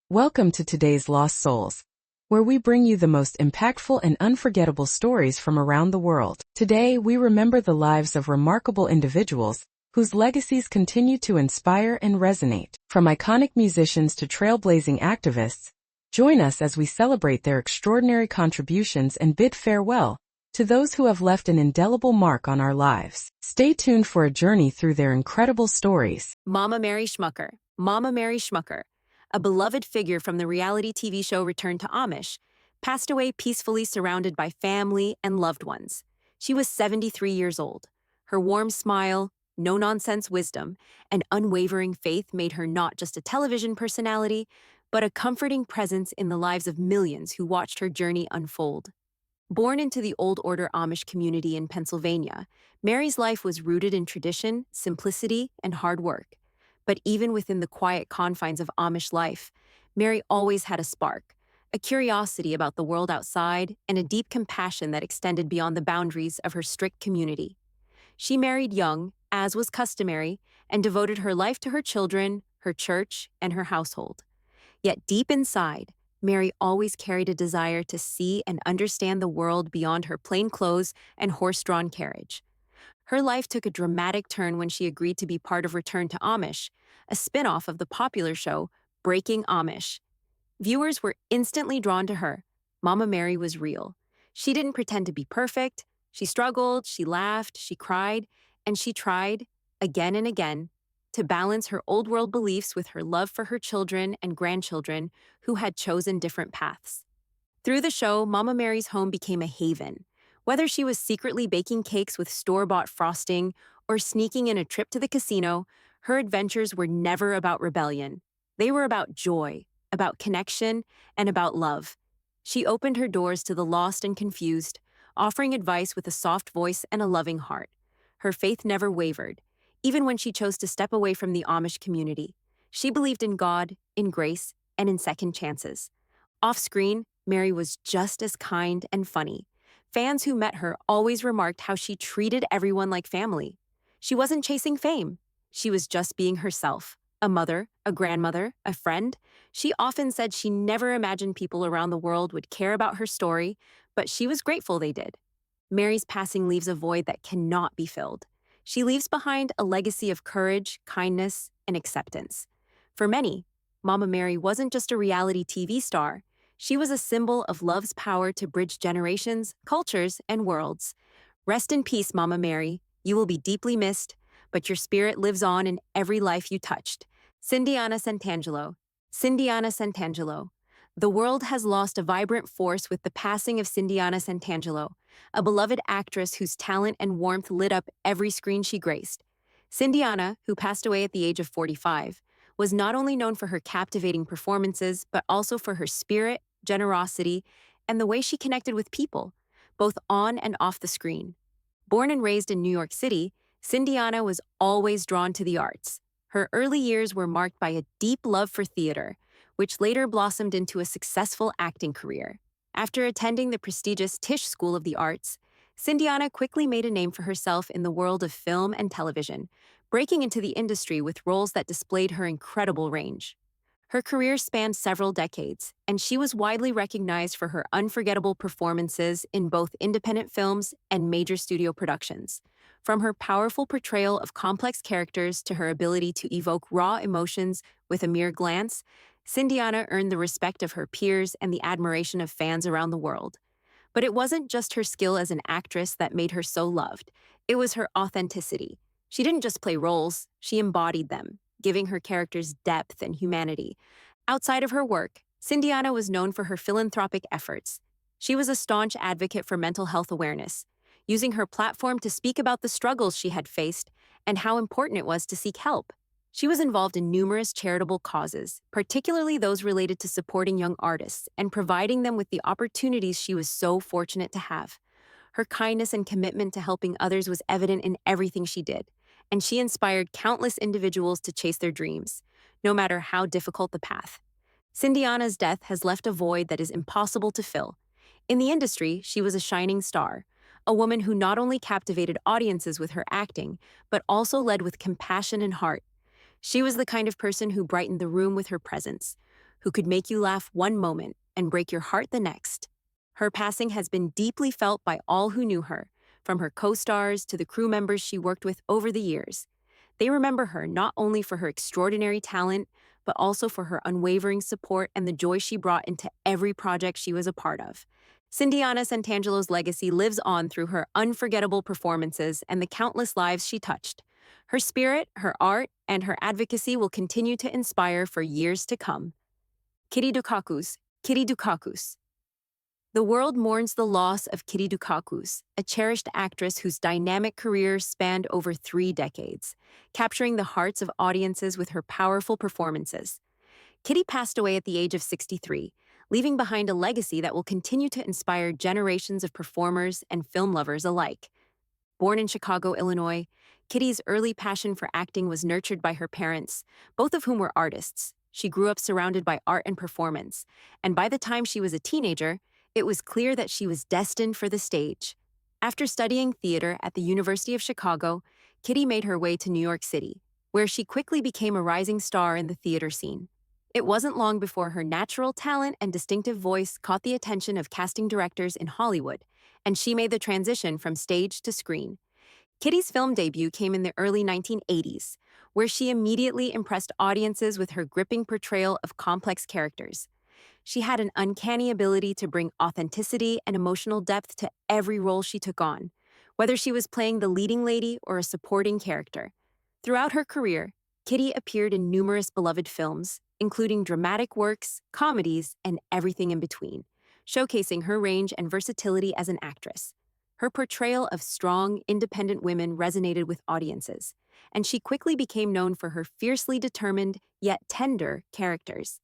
Welcome to today's Lost Souls, where we bring you the most impactful and unforgettable stories from around the world. Today, we remember the lives of remarkable individuals whose legacies continue to inspire and resonate. From iconic musicians to trailblazing activists, join us as we celebrate their extraordinary contributions and bid farewell to those who have left an indelible mark on our lives. Stay tuned for a journey through their incredible stories. Mary Schmucker. Mary Schmucker, a beloved figure from the reality TV show Return to Amish, passed away peacefully surrounded by family and loved ones. She was 73 years old. Her warm smile, no-nonsense wisdom, and unwavering faith made her not just a television personality, but a comforting presence in the lives of millions who watched her journey unfold. Born into the Old Order Amish community in Pennsylvania, Mary's life was rooted in tradition, simplicity, and hard work. But even within the quiet confines of Amish life, Mary always had a spark, a curiosity about the world outside, and a deep compassion that extended beyond the boundaries of her strict community. She married young, as was customary, and devoted her life to her children, her church, and her household. Yet deep inside, Mary always carried a desire to see and understand the world beyond her plain clothes and horse-drawn carriage. Her life took a dramatic turn when she agreed to be part of Return to Amish, a spin-off of the popular show Breaking Amish. Viewers were instantly drawn to her. Mama Mary was real. She didn't pretend to be perfect. She struggled, she laughed, she cried, and she tried, again and again, to balance her old-world beliefs with her love for her children and grandchildren who had chosen different paths. Through the show, Mama Mary's home became a haven. Whether she was secretly baking cakes with store-bought frosting or sneaking in a trip to the casino, her adventures were never about rebellion. They were about joy, about connection, and about love. She opened her doors to the lost and confused, offering advice with a soft voice and a loving heart. Her faith never wavered, even when she chose to step away from the Amish community. She believed in God, in grace, and in second chances. Off-screen, Mary was just as kind and funny. Fans who met her always remarked how she treated everyone like family. She wasn't chasing fame. She was just being herself. A mother, a grandmother, a friend. She often said she never imagined people around the world would care about her story, but she was grateful they did. Mary's passing leaves a void that cannot be filled. She leaves behind a legacy of courage, kindness, and acceptance. For many, Mama Mary wasn't just a reality TV star. She was a symbol of love's power to bridge generations, cultures, and worlds. Rest in peace, Mama Mary. You will be deeply missed, but your spirit lives on in every life you touched. Cindyana Santangelo. Cindyana Santangelo. The world has lost a vibrant force with the passing of Cindyana Santangelo, a beloved actress whose talent and warmth lit up every screen she graced. Cindyana, who passed away at the age of 45, was not only known for her captivating performances, but also for her spirit, generosity, and the way she connected with people, both on and off the screen. Born and raised in New York City, Cindyana was always drawn to the arts. Her early years were marked by a deep love for theater, which later blossomed into a successful acting career. After attending the prestigious Tisch School of the Arts, Cindyana quickly made a name for herself in the world of film and television, breaking into the industry with roles that displayed her incredible range. Her career spanned several decades, and she was widely recognized for her unforgettable performances in both independent films and major studio productions. From her powerful portrayal of complex characters to her ability to evoke raw emotions with a mere glance, Cindyana earned the respect of her peers and the admiration of fans around the world. But it wasn't just her skill as an actress that made her so loved. It was her authenticity. She didn't just play roles, she embodied them, giving her characters depth and humanity. Outside of her work, Cindyana was known for her philanthropic efforts. She was a staunch advocate for mental health awareness, using her platform to speak about the struggles she had faced and how important it was to seek help. She was involved in numerous charitable causes, particularly those related to supporting young artists and providing them with the opportunities she was so fortunate to have. Her kindness and commitment to helping others was evident in everything she did, and she inspired countless individuals to chase their dreams, no matter how difficult the path. Cindyana's death has left a void that is impossible to fill. In the industry, she was a shining star, a woman who not only captivated audiences with her acting, but also led with compassion and heart. She was the kind of person who brightened the room with her presence, who could make you laugh one moment and break your heart the next. Her passing has been deeply felt by all who knew her, from her co-stars to the crew members she worked with over the years. They remember her not only for her extraordinary talent, but also for her unwavering support and the joy she brought into every project she was a part of. Cindyana Santangelo's legacy lives on through her unforgettable performances and the countless lives she touched. Her spirit, her art, and her advocacy will continue to inspire for years to come. Kitty Dukakis, Kitty Dukakis. The world mourns the loss of Kitty Dukakis, a cherished actress whose dynamic career spanned over 3 decades, capturing the hearts of audiences with her powerful performances. Kitty passed away at the age of 63, leaving behind a legacy that will continue to inspire generations of performers and film lovers alike. Born in Chicago, Illinois, Kitty's early passion for acting was nurtured by her parents, both of whom were artists. She grew up surrounded by art and performance, and by the time she was a teenager, it was clear that she was destined for the stage. After studying theater at the University of Chicago, Kitty made her way to New York City, where she quickly became a rising star in the theater scene. It wasn't long before her natural talent and distinctive voice caught the attention of casting directors in Hollywood, and she made the transition from stage to screen. Kitty's film debut came in the early 1980s, where she immediately impressed audiences with her gripping portrayal of complex characters. She had an uncanny ability to bring authenticity and emotional depth to every role she took on, whether she was playing the leading lady or a supporting character. Throughout her career, Kitty appeared in numerous beloved films, including dramatic works, comedies, and everything in between, showcasing her range and versatility as an actress. Her portrayal of strong, independent women resonated with audiences, and she quickly became known for her fiercely determined, yet tender, characters.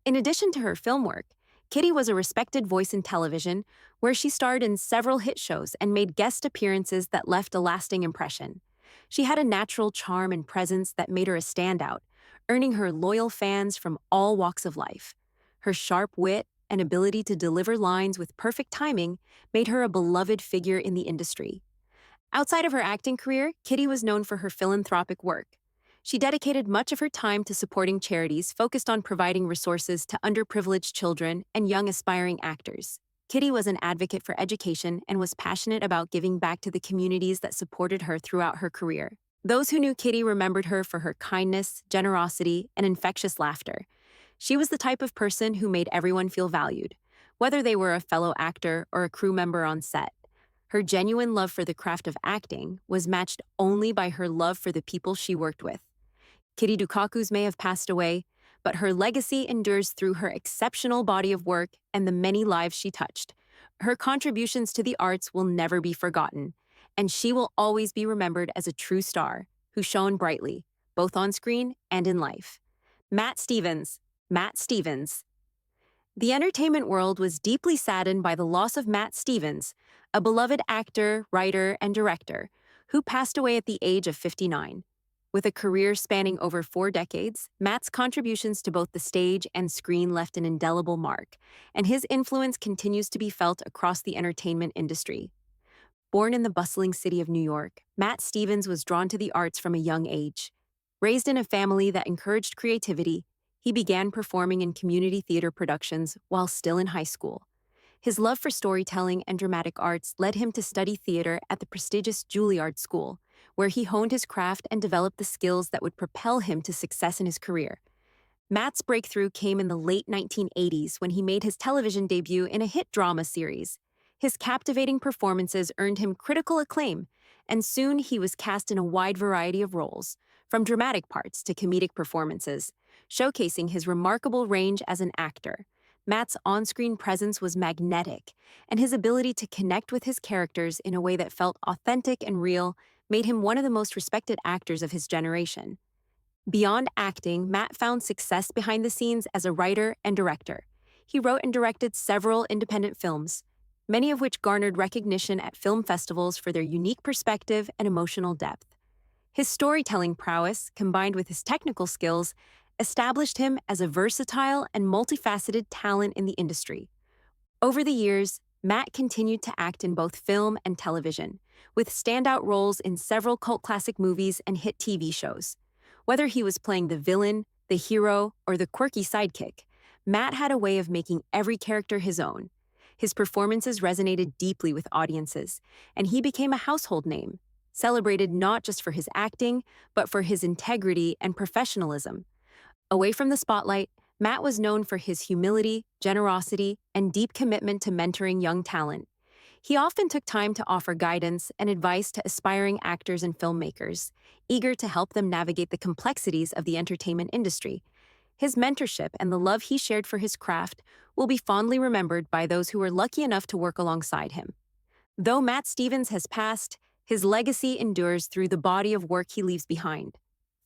In addition to her film work, Kitty was a respected voice in television, where she starred in several hit shows and made guest appearances that left a lasting impression. She had a natural charm and presence that made her a standout, earning her loyal fans from all walks of life. Her sharp wit and ability to deliver lines with perfect timing made her a beloved figure in the industry. Outside of her acting career, Kitty was known for her philanthropic work. She dedicated much of her time to supporting charities focused on providing resources to underprivileged children and young aspiring actors. Kitty was an advocate for education and was passionate about giving back to the communities that supported her throughout her career. Those who knew Kitty remembered her for her kindness, generosity, and infectious laughter. She was the type of person who made everyone feel valued, whether they were a fellow actor or a crew member on set. Her genuine love for the craft of acting was matched only by her love for the people she worked with. Kitty Dukakis may have passed away, but her legacy endures through her exceptional body of work and the many lives she touched. Her contributions to the arts will never be forgotten, and she will always be remembered as a true star who shone brightly, both on screen and in life. Matt Stevens. The entertainment world was deeply saddened by the loss of Matt Stevens, a beloved actor, writer, and director, who passed away at the age of 59. With a career spanning over 4 decades, Matt's contributions to both the stage and screen left an indelible mark, and his influence continues to be felt across the entertainment industry. Born in the bustling city of New York, Matt Stevens was drawn to the arts from a young age. Raised in a family that encouraged creativity, he began performing in community theater productions while still in high school. His love for storytelling and dramatic arts led him to study theater at the prestigious Juilliard School, where he honed his craft and developed the skills that would propel him to success in his career. Matt's breakthrough came in the late 1980s when he made his television debut in a hit drama series. His captivating performances earned him critical acclaim, and soon he was cast in a wide variety of roles, from dramatic parts to comedic performances, showcasing his remarkable range as an actor. Matt's on-screen presence was magnetic, and his ability to connect with his characters in a way that felt authentic and real made him one of the most respected actors of his generation. Beyond acting, Matt found success behind the scenes as a writer and director. He wrote and directed several independent films, many of which garnered recognition at film festivals for their unique perspective and emotional depth. His storytelling prowess, combined with his technical skills, established him as a versatile and multifaceted talent in the industry. Over the years, Matt continued to act in both film and television, with standout roles in several cult classic movies and hit TV shows. Whether he was playing the villain, the hero, or the quirky sidekick, Matt had a way of making every character his own. His performances resonated deeply with audiences, and he became a household name, celebrated not just for his acting, but for his integrity and professionalism. Away from the spotlight, Matt was known for his humility, generosity, and deep commitment to mentoring young talent. He often took time to offer guidance and advice to aspiring actors and filmmakers, eager to help them navigate the complexities of the entertainment industry. His mentorship and the love he shared for his craft will be fondly remembered by those who were lucky enough to work alongside him. Though Matt Stevens has passed, his legacy endures through the body of work he leaves behind,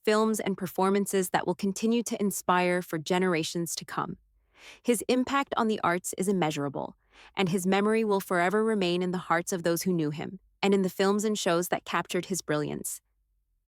films and performances that will continue to inspire for generations to come. His impact on the arts is immeasurable, and his memory will forever remain in the hearts of those who knew him, and in the films and shows that captured his brilliance.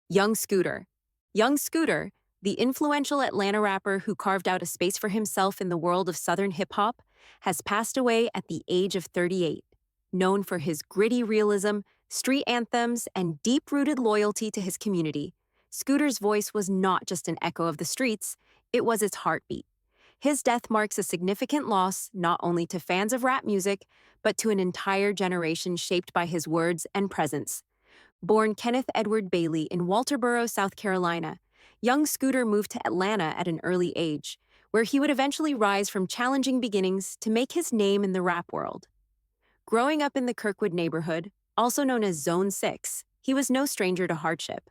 Young Scooter. Young Scooter, the influential Atlanta rapper who carved out a space for himself in the world of Southern hip-hop, has passed away at the age of 38. Known for his gritty realism, street anthems, and deep-rooted loyalty to his community, Scooter's voice was not just an echo of the streets, it was its heartbeat. His death marks a significant loss not only to fans of rap music, but to an entire generation shaped by his words and presence. Born Kenneth Edward Bailey in Walterboro, South Carolina, young Scooter moved to Atlanta at an early age, where he would eventually rise from challenging beginnings to make his name in the rap world. Growing up in the Kirkwood neighborhood, also known as Zone 6, he was no stranger to hardship.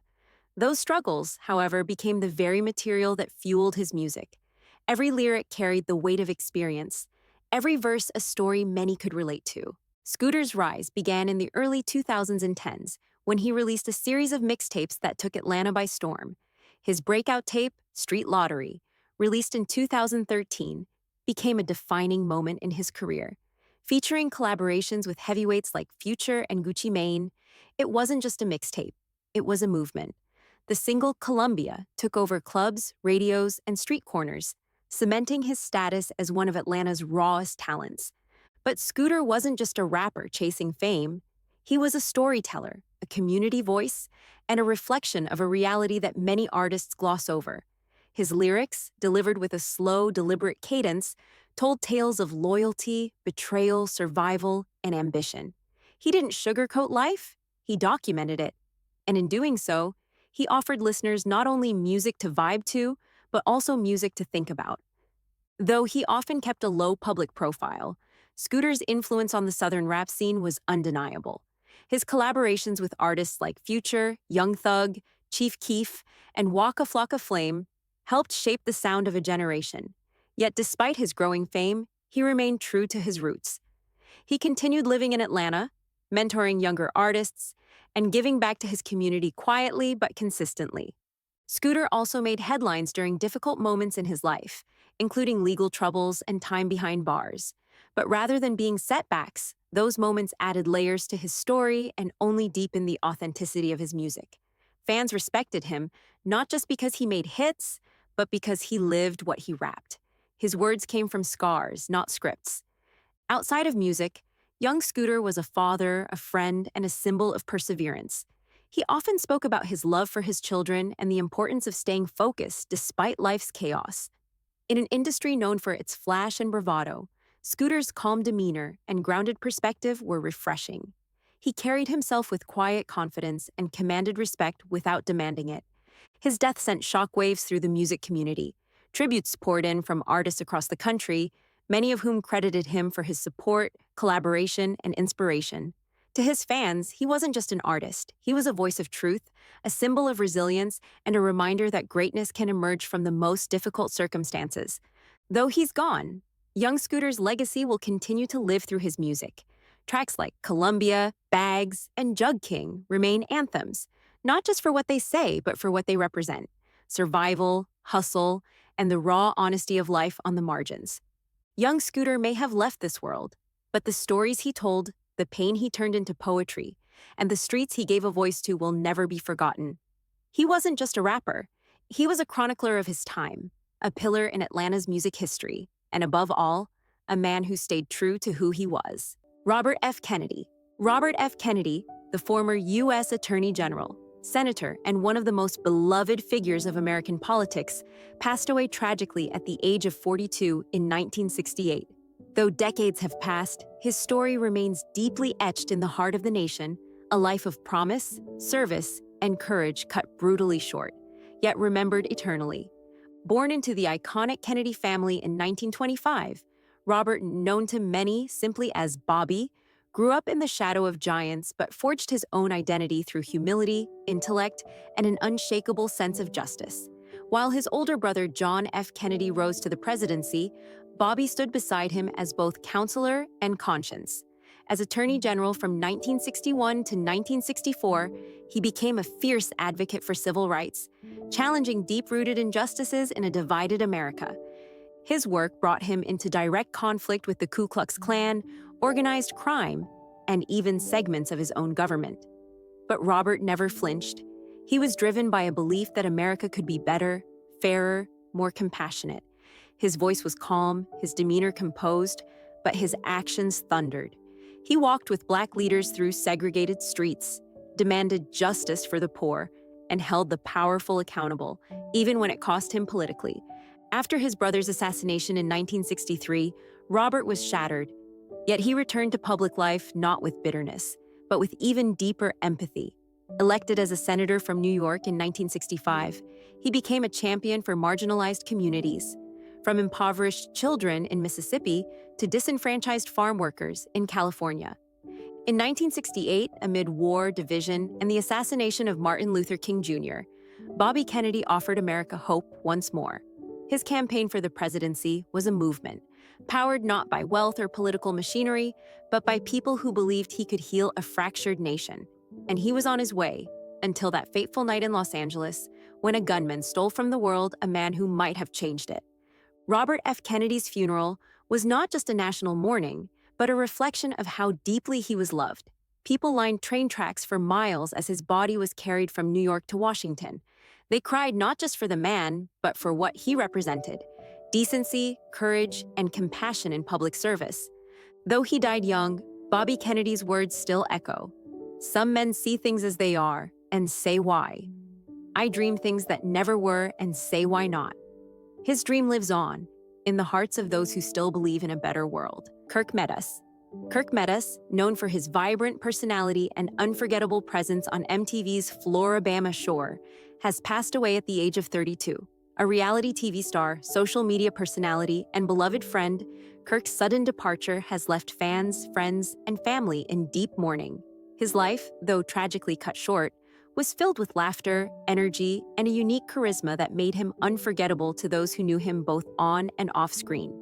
Those struggles, however, became the very material that fueled his music. Every lyric carried the weight of experience, every verse a story many could relate to. Scooter's rise began in the early 2010s when he released a series of mixtapes that took Atlanta by storm. His breakout tape, Street Lottery, released in 2013, became a defining moment in his career. Featuring collaborations with heavyweights like Future and Gucci Mane, it wasn't just a mixtape, it was a movement. The single Columbia took over clubs, radios, and street corners, cementing his status as one of Atlanta's rawest talents. But Scooter wasn't just a rapper chasing fame. He was a storyteller, a community voice, and a reflection of a reality that many artists gloss over. His lyrics, delivered with a slow, deliberate cadence, told tales of loyalty, betrayal, survival, and ambition. He didn't sugarcoat life, he documented it. And in doing so, he offered listeners not only music to vibe to, but also music to think about. Though he often kept a low public profile, Scooter's influence on the Southern rap scene was undeniable. His collaborations with artists like Future, Young Thug, Chief Keef, and Waka Flocka Flame helped shape the sound of a generation. Yet despite his growing fame, he remained true to his roots. He continued living in Atlanta, mentoring younger artists, and giving back to his community quietly but consistently. Scooter also made headlines during difficult moments in his life, including legal troubles and time behind bars. But rather than being setbacks, those moments added layers to his story and only deepened the authenticity of his music. Fans respected him, not just because he made hits, but because he lived what he rapped. His words came from scars, not scripts. Outside of music, young Scooter was a father, a friend, and a symbol of perseverance. He often spoke about his love for his children and the importance of staying focused despite life's chaos. In an industry known for its flash and bravado, Scooter's calm demeanor and grounded perspective were refreshing. He carried himself with quiet confidence and commanded respect without demanding it. His death sent shockwaves through the music community. Tributes poured in from artists across the country, many of whom credited him for his support, collaboration, and inspiration. To his fans, he wasn't just an artist. He was a voice of truth, a symbol of resilience, and a reminder that greatness can emerge from the most difficult circumstances. Though he's gone, young Scooter's legacy will continue to live through his music. Tracks like Columbia, Bags, and Jug King remain anthems, not just for what they say, but for what they represent: survival, hustle, and the raw honesty of life on the margins. Young Scooter may have left this world, but the stories he told, the pain he turned into poetry, and the streets he gave a voice to will never be forgotten. He wasn't just a rapper. He was a chronicler of his time, a pillar in Atlanta's music history, and above all, a man who stayed true to who he was. Robert F. Kennedy. Robert F. Kennedy, the former U.S. Attorney General, senator, and one of the most beloved figures of American politics, passed away tragically at the age of 42 in 1968. Though decades have passed, his story remains deeply etched in the heart of the nation, a life of promise, service, and courage cut brutally short, yet remembered eternally. Born into the iconic Kennedy family in 1925, Robert, known to many simply as Bobby, grew up in the shadow of giants but forged his own identity through humility, intellect, and an unshakable sense of justice. While his older brother John F. Kennedy rose to the presidency, Bobby stood beside him as both counselor and conscience. As Attorney General from 1961 to 1964, he became a fierce advocate for civil rights, challenging deep-rooted injustices in a divided America. His work brought him into direct conflict with the Ku Klux Klan, organized crime, and even segments of his own government. But Robert never flinched. He was driven by a belief that America could be better, fairer, more compassionate. His voice was calm, his demeanor composed, but his actions thundered. He walked with Black leaders through segregated streets, demanded justice for the poor, and held the powerful accountable, even when it cost him politically. After his brother's assassination in 1963, Robert was shattered, yet he returned to public life not with bitterness, but with even deeper empathy. Elected as a senator from New York in 1965, he became a champion for marginalized communities, from impoverished children in Mississippi to disenfranchised farm workers in California. In 1968, amid war, division, and the assassination of Martin Luther King Jr., Bobby Kennedy offered America hope once more. His campaign for the presidency was a movement, powered not by wealth or political machinery, but by people who believed he could heal a fractured nation. And he was on his way, until that fateful night in Los Angeles, when a gunman stole from the world a man who might have changed it. Robert F. Kennedy's funeral was not just a national mourning, but a reflection of how deeply he was loved. People lined train tracks for miles as his body was carried from New York to Washington. They cried not just for the man, but for what he represented: decency, courage, and compassion in public service. Though he died young, Bobby Kennedy's words still echo. Some men see things as they are and say why. I dream things that never were and say why not. His dream lives on, in the hearts of those who still believe in a better world. Kirk Meadows. Kirk Meadows, known for his vibrant personality and unforgettable presence on MTV's Floribama Shore, has passed away at the age of 32. A reality TV star, social media personality, and beloved friend, Kirk's sudden departure has left fans, friends, and family in deep mourning. His life, though tragically cut short, was filled with laughter, energy, and a unique charisma that made him unforgettable to those who knew him both on and off screen.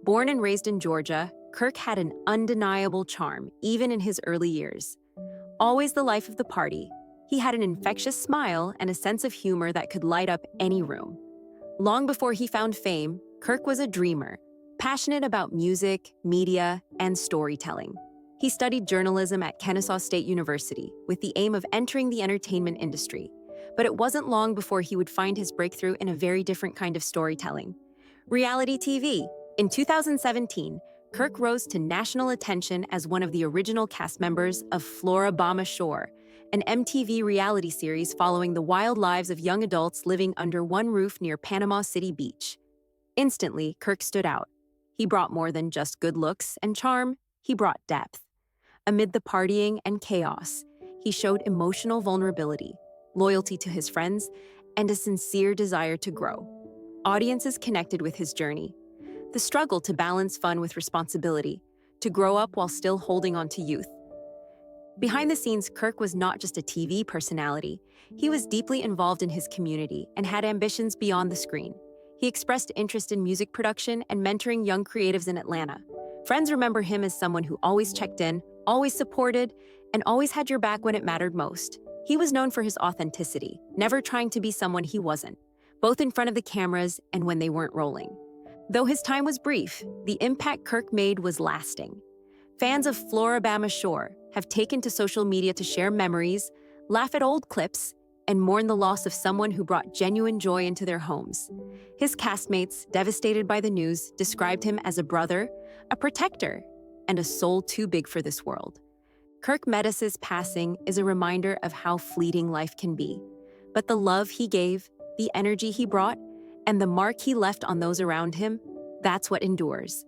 Born and raised in Georgia, Kirk had an undeniable charm, even in his early years. Always the life of the party, he had an infectious smile and a sense of humor that could light up any room. Long before he found fame, Kirk was a dreamer, passionate about music, media, and storytelling. He studied journalism at Kennesaw State University with the aim of entering the entertainment industry. But it wasn't long before he would find his breakthrough in a very different kind of storytelling: reality TV. In 2017, Kirk rose to national attention as one of the original cast members of Floribama Shore, an MTV reality series following the wild lives of young adults living under one roof near Panama City Beach. Instantly, Kirk stood out. He brought more than just good looks and charm, he brought depth. Amid the partying and chaos, he showed emotional vulnerability, loyalty to his friends, and a sincere desire to grow. Audiences connected with his journey. The struggle to balance fun with responsibility, to grow up while still holding on to youth. Behind the scenes, Kirk was not just a TV personality. He was deeply involved in his community and had ambitions beyond the screen. He expressed interest in music production and mentoring young creatives in Atlanta. Friends remember him as someone who always checked in, always supported, and always had your back when it mattered most. He was known for his authenticity, never trying to be someone he wasn't, both in front of the cameras and when they weren't rolling. Though his time was brief, the impact Kirk made was lasting. Fans of Floribama Shore have taken to social media to share memories, laugh at old clips, and mourn the loss of someone who brought genuine joy into their homes. His castmates, devastated by the news, described him as a brother, a protector, and a soul too big for this world. Kirk Metis's passing is a reminder of how fleeting life can be. But the love he gave, the energy he brought, and the mark he left on those around him, that's what endures.